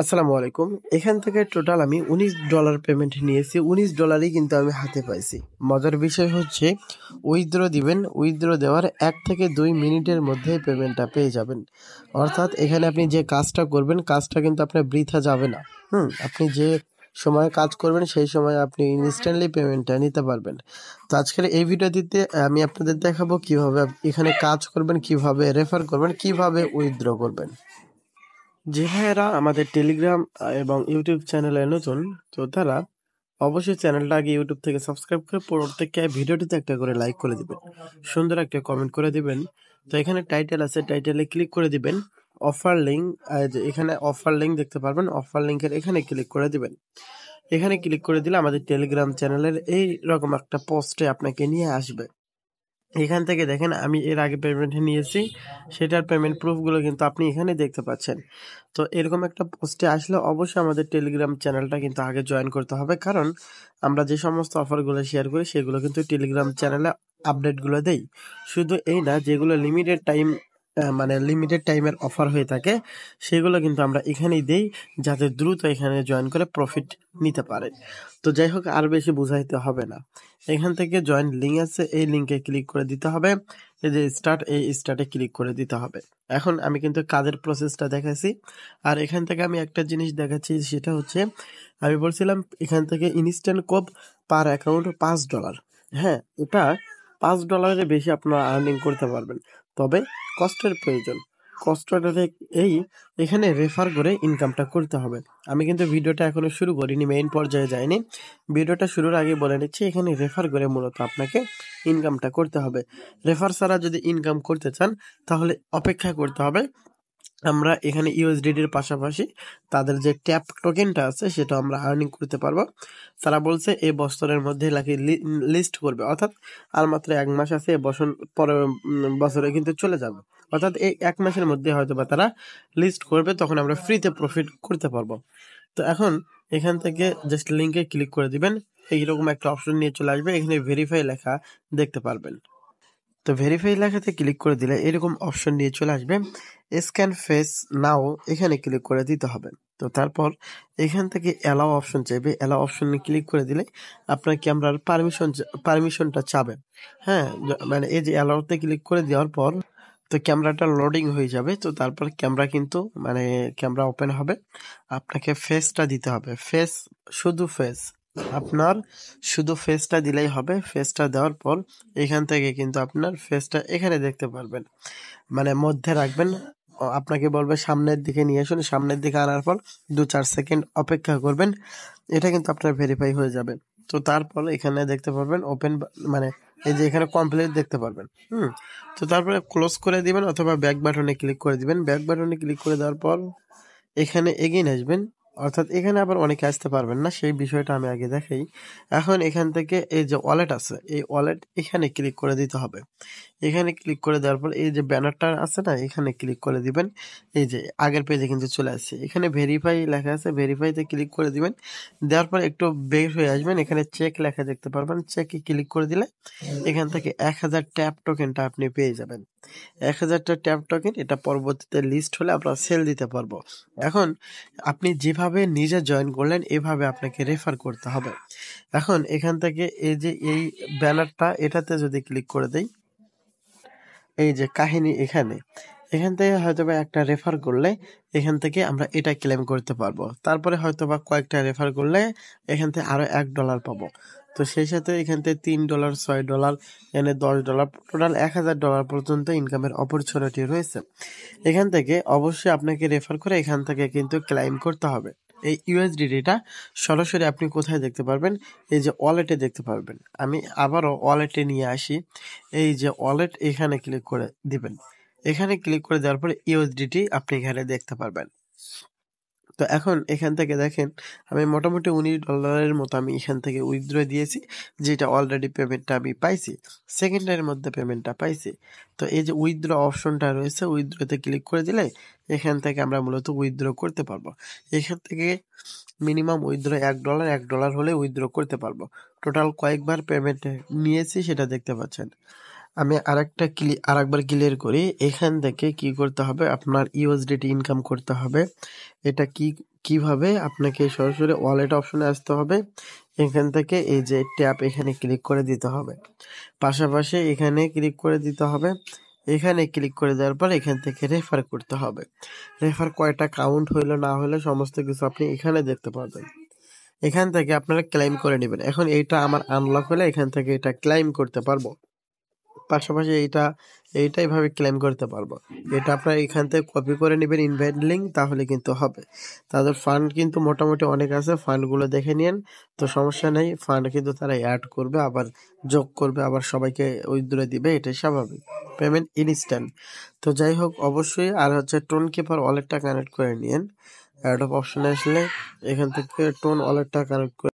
আসসালামু আলাইকুম। এখান থেকে টোটাল আমি $19 পেমেন্ট নিয়েছি। $19 কিন্তু আমি হাতে পাইছি। মজার বিষয় হচ্ছে উইথড্র দিবেন, উইথড্র দেওয়ার ১ থেকে ২ মিনিটের মধ্যেই পেমেন্টটা পেয়ে যাবেন। অর্থাৎ এখানে আপনি যে কাজটা করবেন, কাজটা কিন্তু আপনার বৃথা যাবে না। আপনি যে সময়ে কাজ করবেন সেই সময়ে আপনি ইনস্ট্যান্টলি পেমেন্টটা নিতে পারবেন। তো আজকের এই ভিডিওটিতে আমি আপনাদের দেখাবো কিভাবে এখানে কাজ করবেন, কিভাবে রেফার করবেন, কিভাবে উইথড্র করবেন। যে ভাইয়েরা আমাদের টেলিগ্রাম এবং ইউটিউব চ্যানেলে নতুন, তো তারা অবশ্যই চ্যানেলটা আগে ইউটিউব থেকে সাবস্ক্রাইব করে প্রত্যেককে ভিডিওটিতে একটা করে লাইক করে দিবেন, সুন্দর একটা কমেন্ট করে দিবেন। তো এখানে টাইটেল আছে, টাইটেলে ক্লিক করে দিবেন। অফার লিঙ্ক, এখানে অফার লিঙ্ক দেখতে পারবেন, অফার লিঙ্কের এখানে ক্লিক করে দিবেন। এখানে ক্লিক করে দিলে আমাদের টেলিগ্রাম চ্যানেলের এই রকম একটা পোস্টে আপনাকে নিয়ে আসবে। এখান থেকে দেখেন আমি এর আগে পেমেন্ট নিয়েছি, সেটার পেমেন্ট প্রুফগুলো কিন্তু আপনি এখানে দেখতে পাচ্ছেন। তো এরকম একটা পোস্টে আসলে অবশ্যই আমাদের টেলিগ্রাম চ্যানেলটা কিন্তু আগে জয়েন করতে হবে, কারণ আমরা যে সমস্ত অফারগুলো শেয়ার করি সেগুলো কিন্তু টেলিগ্রাম চ্যানেলে আপডেটগুলো দেই। শুধু এই না, যেগুলো লিমিটেড টাইম, মানে লিমিটেড টাইমের অফার হয়ে থাকে সেগুলো কিন্তু আমরা এখানেই দেই, যাতে দ্রুত এখানে জয়েন করে প্রফিট নিতে পারে। তো যাই হোক, আর বেশি বুঝাইতে হবে না। এখান থেকে জয়েন লিঙ্ক আছে, এই লিঙ্কে ক্লিক করে দিতে হবে। এই যে স্টার্ট, এই স্টার্টে ক্লিক করে দিতে হবে। এখন আমি কিন্তু কাজের প্রসেসটা দেখাচ্ছি, আর এখান থেকে আমি একটা জিনিস দেখাচ্ছি, সেটা হচ্ছে আমি বলছিলাম এখান থেকে ইনস্ট্যান্ট কোপ পার অ্যাকাউন্ট $5। হ্যাঁ, এটা $5 বেশি আপনারা আর্নিং করতে পারবেন, তবে কষ্টের প্রয়োজন। কষ্টটা এই এখানে রেফার করে ইনকামটা করতে হবে। আমি কিন্তু ভিডিওটা এখনো শুরু করিনি, মেইন পর্যায়ে যাইনি। ভিডিওটা শুরুর আগে বলে নিচ্ছি, এখানে রেফার করে মূলত আপনাকে ইনকামটা করতে হবে। রেফার ছাড়া যদি ইনকাম করতে চান তাহলে অপেক্ষা করতে হবে। আমরা এখানে ইউএসডিটির পাশাপাশি তাদের যে ট্যাপ টোকেনটা আছে সেটা আমরা আর্নিং করতে পারবো। তারা বলছে এই বছরের মধ্যে লাকি লিস্ট করবে, অর্থাৎ আর মাত্র 1 মাস আছে, বছর পরে বছরে কিন্তু চলে যাবে। অর্থাৎ এই 1 মাসের মধ্যে হয়তো বা তারা লিস্ট করবে, তখন আমরা ফ্রিতে প্রফিট করতে পারবো। তো এখন এখান থেকে জাস্ট লিঙ্কে ক্লিক করে দিবেন, এইরকম একটা অপশন নিয়ে চলে আসবে। এখানে ভেরিফাই লেখা দেখতে পারবেন। তো ভেরিফাই লেখাতে ক্লিক করে দিলে এরকম অপশন নিয়ে চলে আসবে। স্ক্যান ফেস নাও, এখানে ক্লিক করে দিতে হবে। তো তারপর এখান থেকে অ্যালাও অপশন চাইবে, অ্যালাও অপশনে ক্লিক করে দিলে আপনার ক্যামেরার পারমিশনটা চাবে। হ্যাঁ, মানে এই যে অ্যালাওতে ক্লিক করে দেওয়ার পর তো ক্যামেরাটা লোডিং হয়ে যাবে। তো তারপর ক্যামেরা কিন্তু মানে ক্যামেরা ওপেন হবে, আপনাকে ফেসটা দিতে হবে। ফেস, শুধু ফেস, আপনার শুধু ফেসটা দিলেই হবে। ফেসটা দেওয়ার পর এখান থেকে কিন্তু আপনার ফেসটা এখানে দেখতে পারবেন, মানে মধ্যে রাখবেন। আপনাকে বলবে সামনের দিকে নিয়ে আসুন, সামনের দিকে আনার পর 2-4 সেকেন্ড অপেক্ষা করবেন, এটা কিন্তু আপনার ভেরিফাই হয়ে যাবে। তো তারপর এখানে দেখতে পারবেন ওপেন, মানে এই যে এখানে কমপ্লিট দেখতে পারবেন। তো তারপরে ক্লোজ করে দিবেন অথবা ব্যাক বাটনে ক্লিক করে দিবেন। ব্যাক বাটনে ক্লিক করে দেওয়ার পর এখানে এগেইন আসবেন, অর্থাৎ এখানে আবার অনেকে আসতে পারবেন না, সেই বিষয়টা আমি আগে দেখাই। এখন এখান থেকে এই যে ওয়ালেট আছে, এই ওয়ালেট এখানে ক্লিক করে দিতে হবে। এখানে ক্লিক করে দেওয়ার পর এই যে ব্যানারটা আছে না, এখানে ক্লিক করে দিবেন। এই যে আগের পেজে কিন্তু চলে আসছে, এখানে ভেরিফাই লেখা আছে, ভেরিফাইতে ক্লিক করে দিবেন। দেওয়ার পর একটু বের হয়ে আসবেন, এখানে চেক লেখা দেখতে পারবেন, চেকে ক্লিক করে দিলে এখান থেকে 1000 ট্যাপ টোকেনটা আপনি পেয়ে যাবেন। 1000টা ট্যাপ টোকেন, এটা পরবর্তীতে লিস্ট হলে আমরা সেল দিতে পারবো। এখন আপনি যেভাবে নিজে জয়েন করলেন এভাবে আপনাকে রেফার করতে হবে। এখন এখান থেকে এই যে এই ব্যানারটা, এটাতে যদি ক্লিক করে দেই, এই যে কাহিনী এখানে, এখান থেকে হয়তোবা একটা রেফার করলে এখান থেকে আমরা এটা ক্লেম করতে পারবো। তারপরে হয়তোবা কয়েকটা রেফার করলে এখান থেকে আরো $1 পাবো। তো সেই সাথে এখান থেকে $3, $6, এখানে $10, টোটাল $1000 পর্যন্ত ইনকামের অপরচুনিটি রয়েছে। এখান থেকে অবশ্যই আপনাকে রেফার করে এখান থেকে কিন্তু ক্লাইম করতে হবে। এই ইউএসডিটিটা সরাসরি আপনি কোথায় দেখতে পারবেন? এই যে ওয়ালেটে দেখতে পারবেন। আমি আবারও ওয়ালেটে নিয়ে আসি। এই যে ওয়ালেট, এখানে ক্লিক করে দিবেন। এখানে ক্লিক করে দেওয়ার পরে ইউএসডিটি আপনি এখানে দেখতে পারবেন। তো এখন এখান থেকে দেখেন আমি মোটামুটি $19 মতো আমি এখান থেকে উইথড্র দিয়েছি, যেটা অলরেডি পেমেন্টটা আমি পাইছি। সেকেন্ডের মধ্যে পেমেন্টটা পাইছি। তো এই যে উইথড্র অপশনটা রয়েছে, উইথড্রতে ক্লিক করে দিলে এখান থেকে আমরা মূলত উইথড্র করতে পারবো। এখান থেকে মিনিমাম উইথড্র $1 হলে উইথড্র করতে পারবো। টোটাল কয়েকবার পেমেন্ট নিয়েছি সেটা দেখতে পাচ্ছেন। আমি আরেকবার ক্লিয়ার করি। এখান থেকে কি করতে হবে, আপনার ইউএসডিটি ইনকাম করতে হবে। এটা কিভাবে আপনাকে সরাসরি ওয়ালেট অপশনে আসতে হবে, এখান থেকে এই যে ট্যাপ এখানে ক্লিক করে দিতে হবে, পাশাপাশি এখানে ক্লিক করে দিতে হবে, এখানে ক্লিক করে দেওয়ার পর এখান থেকে রেফার করতে হবে। রেফার কয়টা কাউন্ট হইলো না হইলো সমস্ত কিছু আপনি এখানে দেখতে পারবেন। এখান থেকে আপনারা ক্লেম করে নেবেন। এখন এইটা আমার আনলক হলে এখান থেকে এটা ক্লেম করতে পারবো, পাশাপাশি এইটা এভাবে ক্লেম করতে পারবো। এটা আপনারা এখান থেকে কপি করে নেবেন ইনভাইট লিঙ্ক, তাহলে কিন্তু হবে। তাদের ফান্ড কিন্তু মোটামুটি অনেক আছে, ফান্ডগুলো দেখে নিন, তো সমস্যা নেই। ফান্ড কিন্তু তারা অ্যাড করবে, আবার যোগ করবে, আবার সবাইকে উইথড্র দিবে, এটাই স্বাভাবিক। Payment instant. তো যাই হোক, অবশ্যই আর হচ্ছে টোন কিপার ওয়ালেটটা কানেক্ট করে নিন। অ্যাড অফ অপশনে আসলে এখান থেকে টোন ওয়ালেটটা কানেক্ট করে